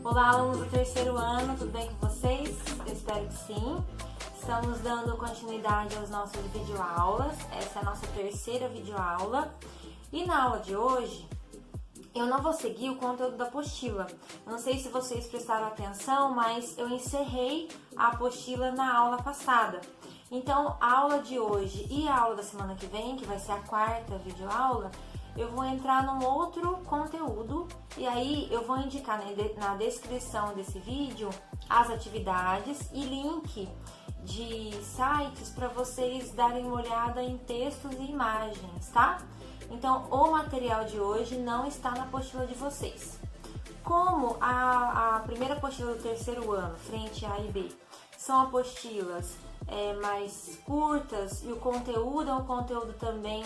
Olá, alunos do terceiro ano, tudo bem com vocês? Eu espero que sim. Estamos dando continuidade às nossas videoaulas. Essa é a nossa terceira videoaula. E na aula de hoje, eu não vou seguir o conteúdo da apostila. Eu não sei se vocês prestaram atenção, mas eu encerrei a apostila na aula passada. Então, a aula de hoje e a aula da semana que vem, que vai ser a quarta videoaula, eu vou entrar num outro conteúdo e aí eu vou indicar na descrição desse vídeo as atividades e link de sites para vocês darem uma olhada em textos e imagens, tá? Então, o material de hoje não está na apostila de vocês. Como a primeira apostila do terceiro ano, frente A e B, são apostilas mais curtas e o conteúdo é um conteúdo também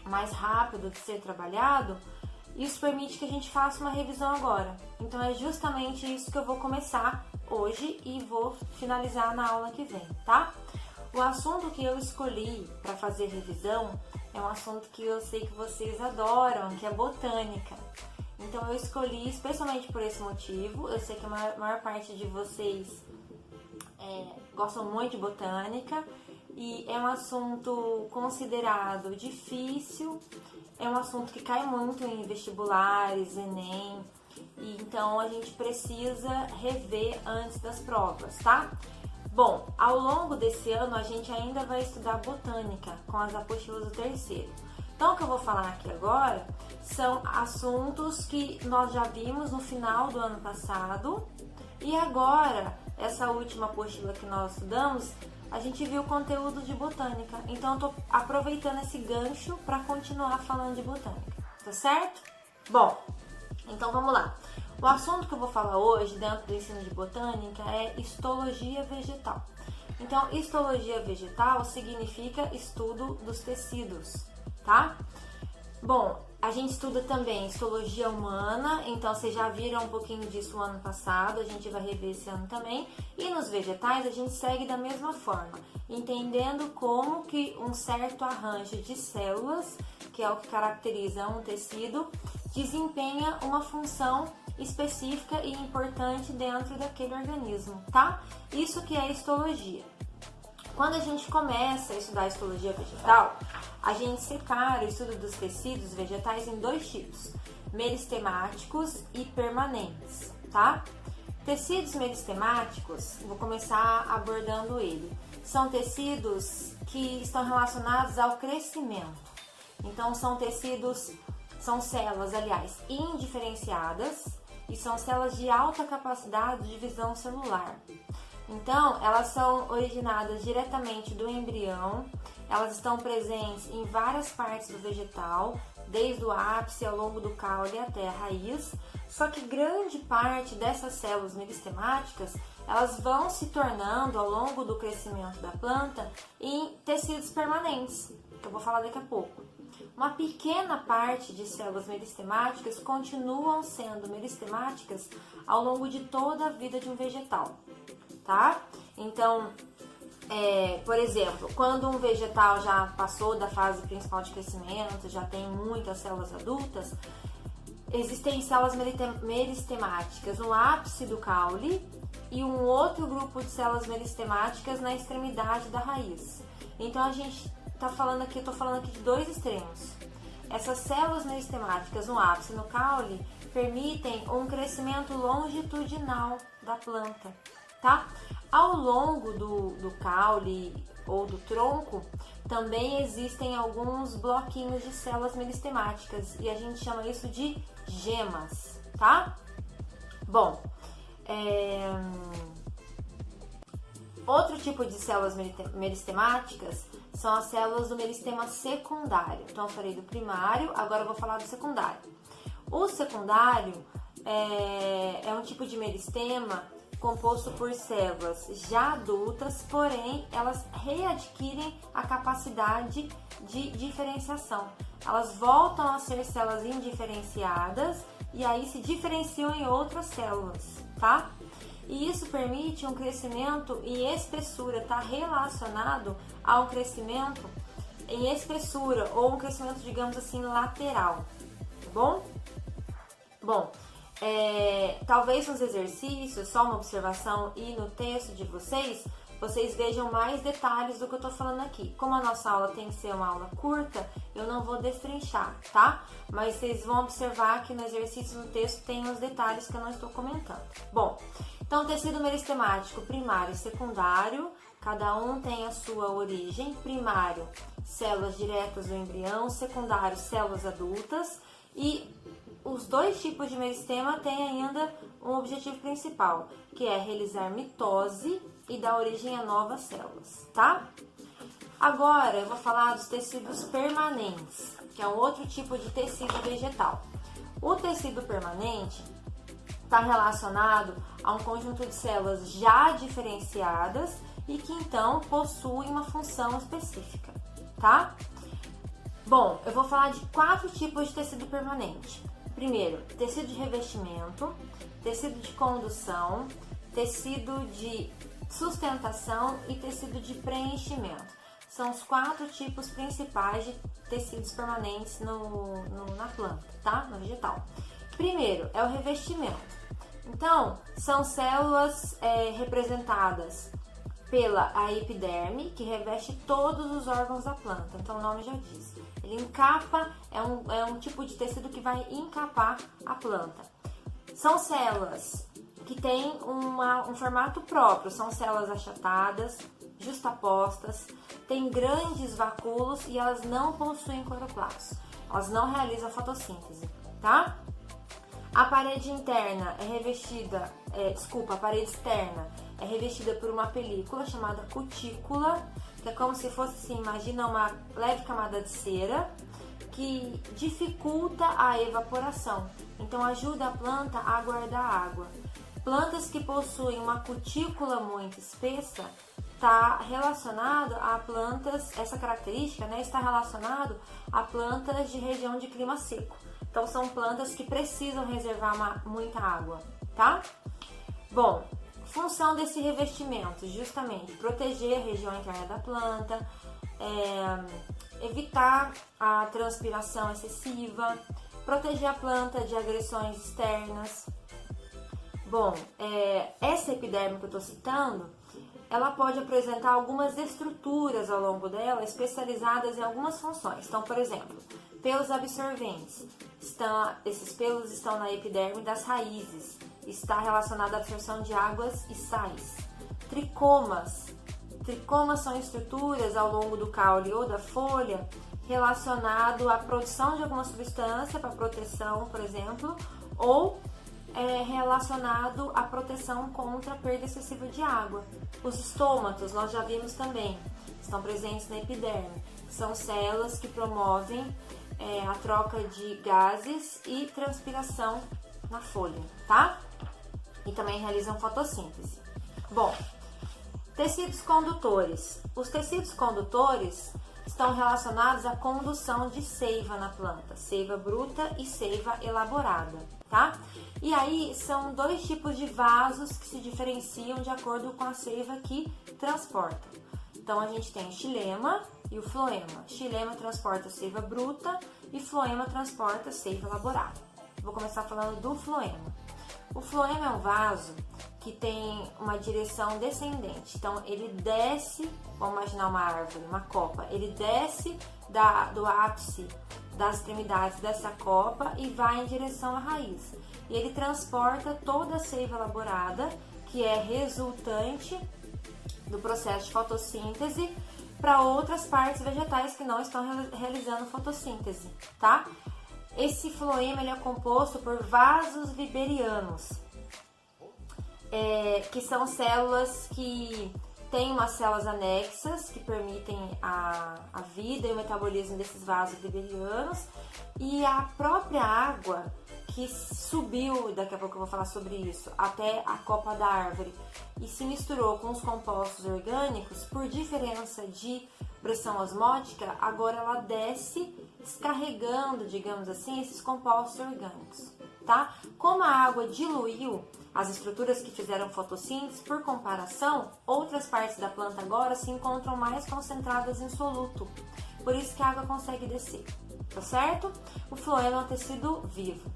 mais rápido de ser trabalhado, isso permite que a gente faça uma revisão agora. Então é justamente isso que eu vou começar hoje e vou finalizar na aula que vem, tá? O assunto que eu escolhi para fazer revisão é um assunto que eu sei que vocês adoram, que é botânica. Então eu escolhi especialmente por esse motivo. Eu sei que a maior parte de vocês gostam muito de botânica e é um assunto considerado difícil, é um assunto que cai muito em vestibulares, Enem, e então a gente precisa rever antes das provas, tá? Bom, ao longo desse ano a gente ainda vai estudar botânica com as apostilas do terceiro. Então o que eu vou falar aqui agora são assuntos que nós já vimos no final do ano passado e agora, essa última apostila que nós estudamos, a gente viu conteúdo de botânica. Então, eu tô aproveitando esse gancho para continuar falando de botânica, tá certo? Bom, então vamos lá. O assunto que eu vou falar hoje, dentro do ensino de botânica, é histologia vegetal. Então, histologia vegetal significa estudo dos tecidos, tá? Bom, a gente estuda também histologia humana, então vocês já viram um pouquinho disso no ano passado, a gente vai rever esse ano também. E nos vegetais a gente segue da mesma forma, entendendo como que um certo arranjo de células, que é o que caracteriza um tecido, desempenha uma função específica e importante dentro daquele organismo, tá? Isso que é histologia. Quando a gente começa a estudar a histologia vegetal, a gente separa o estudo dos tecidos vegetais em dois tipos, meristemáticos e permanentes, tá? Tecidos meristemáticos, vou começar abordando ele. São tecidos que estão relacionados ao crescimento. Então, são células, aliás, indiferenciadas e são células de alta capacidade de divisão celular. Então, elas são originadas diretamente do embrião, elas estão presentes em várias partes do vegetal, desde o ápice ao longo do caule até a raiz, só que grande parte dessas células meristemáticas, elas vão se tornando ao longo do crescimento da planta em tecidos permanentes, que eu vou falar daqui a pouco. Uma pequena parte de células meristemáticas continuam sendo meristemáticas ao longo de toda a vida de um vegetal. Tá? Então, por exemplo, quando um vegetal já passou da fase principal de crescimento, já tem muitas células adultas, existem células meristemáticas no ápice do caule e um outro grupo de células meristemáticas na extremidade da raiz. Então, a gente eu tô falando aqui de dois extremos. Essas células meristemáticas no ápice e no caule permitem um crescimento longitudinal da planta. Tá? Ao longo do caule ou do tronco, também existem alguns bloquinhos de células meristemáticas e a gente chama isso de gemas, tá? Bom, outro tipo de células meristemáticas são as células do meristema secundário. Então, eu falei do primário, agora eu vou falar do secundário. O secundário é um tipo de meristema composto por células já adultas, porém elas readquirem a capacidade de diferenciação. Elas voltam a ser células indiferenciadas e aí se diferenciam em outras células, tá? E isso permite um crescimento em espessura, está relacionado ao crescimento em espessura ou um crescimento, digamos assim, lateral, tá bom? Bom, talvez nos exercícios, só uma observação, e no texto de vocês vejam mais detalhes do que eu tô falando aqui. Como a nossa aula tem que ser uma aula curta, eu não vou destrinchar, tá? Mas vocês vão observar que no exercício, no texto, tem os detalhes que eu não estou comentando. Bom, então tecido meristemático primário e secundário, cada um tem a sua origem. Primário, células diretas do embrião, secundário, células adultas, e os dois tipos de meristema têm ainda um objetivo principal, que é realizar mitose e dar origem a novas células, tá? Agora eu vou falar dos tecidos permanentes, que é um outro tipo de tecido vegetal. O tecido permanente está relacionado a um conjunto de células já diferenciadas e que então possuem uma função específica, tá? Bom, eu vou falar de 4 tipos de tecido permanente. Primeiro, tecido de revestimento, tecido de condução, tecido de sustentação e tecido de preenchimento. São os 4 tipos principais de tecidos permanentes na planta, tá? No vegetal. Primeiro é o revestimento. Então, são células representadas pela a epiderme, que reveste todos os órgãos da planta. Então, o nome já diz. Ele encapa, é um tipo de tecido que vai encapar a planta. São células que têm um formato próprio, são células achatadas, justapostas, têm grandes vacúolos e elas não possuem cloroplasto. Elas não realizam fotossíntese, tá? A parede interna é revestida, a parede externa é revestida por uma película chamada cutícula, que é como se fosse, assim, imagina uma leve camada de cera que dificulta a evaporação. Então ajuda a planta a guardar água. Plantas que possuem uma cutícula muito espessa está relacionado a plantas, essa característica, né, está relacionado a plantas de região de clima seco. Então são plantas que precisam reservar muita água, tá? Bom, função desse revestimento, justamente proteger a região interna da planta, evitar a transpiração excessiva, proteger a planta de agressões externas. Bom, essa epiderme que eu estou citando, ela pode apresentar algumas estruturas ao longo dela, especializadas em algumas funções. Então, por exemplo, pelos absorventes. Esses pelos estão na epiderme das raízes. Está relacionado à absorção de águas e sais. Tricomas. Tricomas são estruturas ao longo do caule ou da folha relacionado à produção de alguma substância para proteção, por exemplo, ou relacionado à proteção contra a perda excessiva de água. Os estômatos, nós já vimos também, estão presentes na epiderme. São células que promovem a troca de gases e transpiração na folha, tá? E também realizam fotossíntese. Bom, tecidos condutores. Os tecidos condutores estão relacionados à condução de seiva na planta, seiva bruta e seiva elaborada, tá? E aí são 2 tipos de vasos que se diferenciam de acordo com a seiva que transporta. Então a gente tem o xilema e o floema. Xilema transporta seiva bruta e floema transporta seiva elaborada. Vou começar falando do floema. O floema é um vaso que tem uma direção descendente. Então ele desce, vamos imaginar uma árvore, uma copa, ele desce do ápice das extremidades dessa copa e vai em direção à raiz. E ele transporta toda a seiva elaborada, que é resultante do processo de fotossíntese, para outras partes vegetais que não estão realizando fotossíntese, tá? Esse floema ele é composto por vasos viberianos, que são células que têm umas células anexas que permitem a vida e o metabolismo desses vasos viberianos, e a própria água que subiu, daqui a pouco eu vou falar sobre isso, até a copa da árvore e se misturou com os compostos orgânicos, por diferença de pressão osmótica, agora ela desce descarregando, digamos assim, esses compostos orgânicos, tá? Como a água diluiu as estruturas que fizeram fotossíntese, por comparação, outras partes da planta agora se encontram mais concentradas em soluto, por isso que a água consegue descer, tá certo? O floema é um tecido vivo.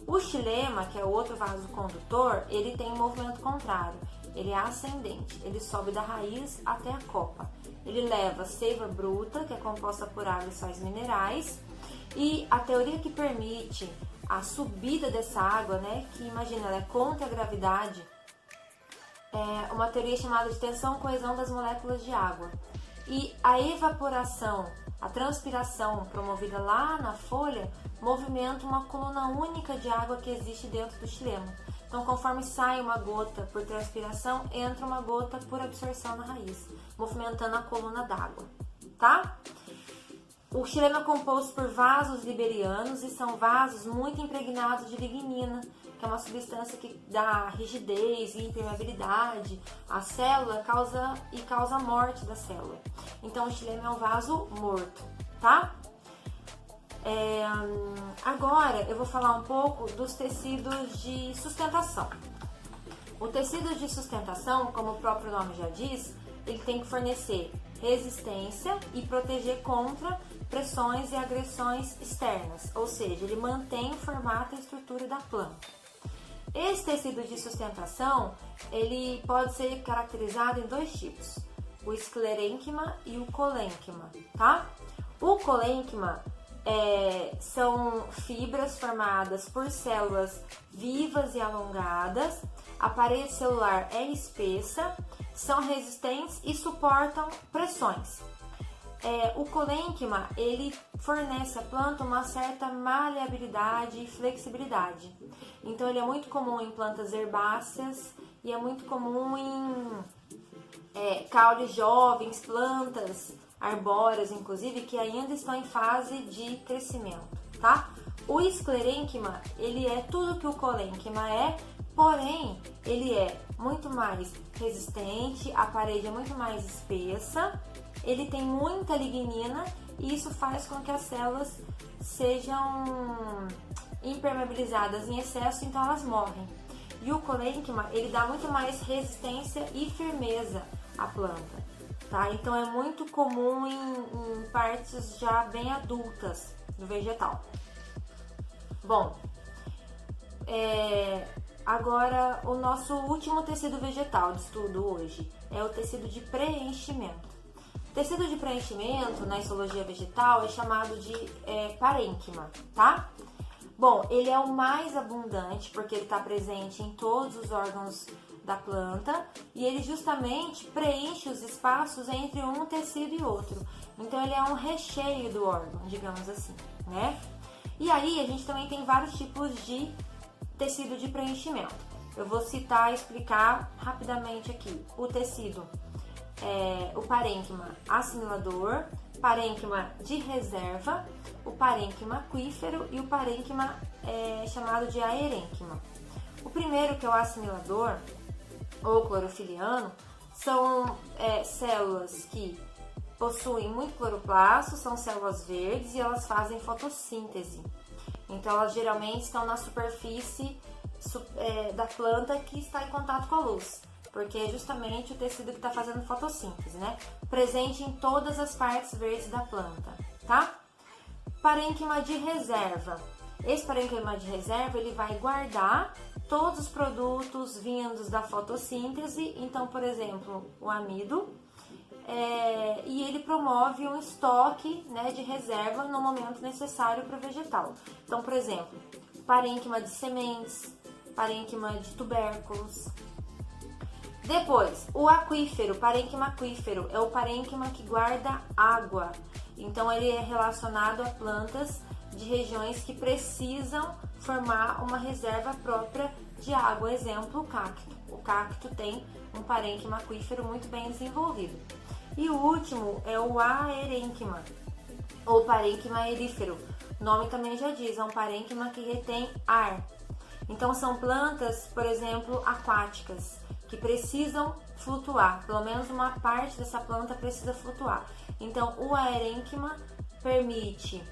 O xilema, que é o outro vaso condutor, ele tem um movimento contrário. Ele é ascendente, ele sobe da raiz até a copa. Ele leva seiva bruta, que é composta por água e sais minerais. E a teoria que permite a subida dessa água, né, que imagina, ela é contra a gravidade, é uma teoria chamada de tensão e coesão das moléculas de água. E a evaporação, a transpiração promovida lá na folha, movimenta uma coluna única de água que existe dentro do xilema. Então, conforme sai uma gota por transpiração, entra uma gota por absorção na raiz, movimentando a coluna d'água, tá? O xilema é composto por vasos liberianos e são vasos muito impregnados de lignina, que é uma substância que dá rigidez e impermeabilidade à célula causa a morte da célula. Então, o xilema é um vaso morto, tá? Agora eu vou falar um pouco dos tecidos de sustentação. O tecido de sustentação, como o próprio nome já diz, ele tem que fornecer resistência e proteger contra pressões e agressões externas, ou seja, ele mantém o formato e a estrutura da planta. Esse tecido de sustentação, ele pode ser caracterizado em dois tipos, o esclerênquima e o colênquima, tá? O colênquima são fibras formadas por células vivas e alongadas, a parede celular é espessa, são resistentes e suportam pressões. O colênquima, ele fornece à planta uma certa maleabilidade e flexibilidade. Então, ele é muito comum em plantas herbáceas e é muito comum em caules jovens, plantas arbóreas, inclusive, que ainda estão em fase de crescimento, tá? O esclerênquima, ele é tudo que o colênquima é, porém, ele é muito mais resistente, a parede é muito mais espessa, ele tem muita lignina e isso faz com que as células sejam impermeabilizadas em excesso, então elas morrem. E o colênquima, ele dá muito mais resistência e firmeza à planta, tá? Então é muito comum em partes já bem adultas do vegetal. Bom, agora o nosso último tecido vegetal de estudo hoje é o tecido de preenchimento. O tecido de preenchimento na histologia vegetal é chamado de parênquima, tá? Bom, ele é o mais abundante porque ele está presente em todos os órgãos da planta e ele justamente preenche os espaços entre um tecido e outro. Então ele é um recheio do órgão, digamos assim, né? E aí a gente também tem vários tipos de tecido de preenchimento. Eu vou citar e explicar rapidamente aqui. O tecido, o parênquima assimilador, parênquima de reserva, o parênquima aquífero e o parênquima chamado de aerênquima. O primeiro, que é o assimilador, ou clorofiliano, são células que possuem muito cloroplasto, são células verdes e elas fazem fotossíntese. Então elas geralmente estão na superfície da planta que está em contato com a luz, porque é justamente o tecido que está fazendo fotossíntese, né? Presente em todas as partes verdes da planta, tá? Parênquima de reserva. Esse parênquima de reserva, ele vai guardar todos os produtos vindos da fotossíntese, então, por exemplo, o amido, e ele promove um estoque, né, de reserva no momento necessário para o vegetal. Então, por exemplo, parênquima de sementes, parênquima de tubérculos. Depois, o aquífero, parênquima aquífero, é o parênquima que guarda água. Então, ele é relacionado a plantas de regiões que precisam formar uma reserva própria de água. Exemplo, o cacto. O cacto tem um parênquima aquífero muito bem desenvolvido. E o último é o aerênquima, ou parênquima aerífero. O nome também já diz, é um parênquima que retém ar. Então, são plantas, por exemplo, aquáticas, que precisam flutuar. Pelo menos uma parte dessa planta precisa flutuar. Então, o aerênquima permite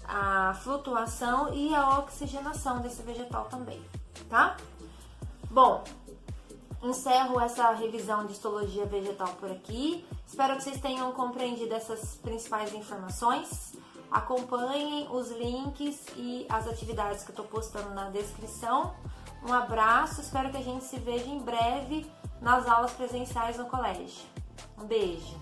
a flutuação e a oxigenação desse vegetal também, tá? Bom, encerro essa revisão de histologia vegetal por aqui. Espero que vocês tenham compreendido essas principais informações. Acompanhem os links e as atividades que eu tô postando na descrição. Um abraço, espero que a gente se veja em breve nas aulas presenciais no colégio. Um beijo!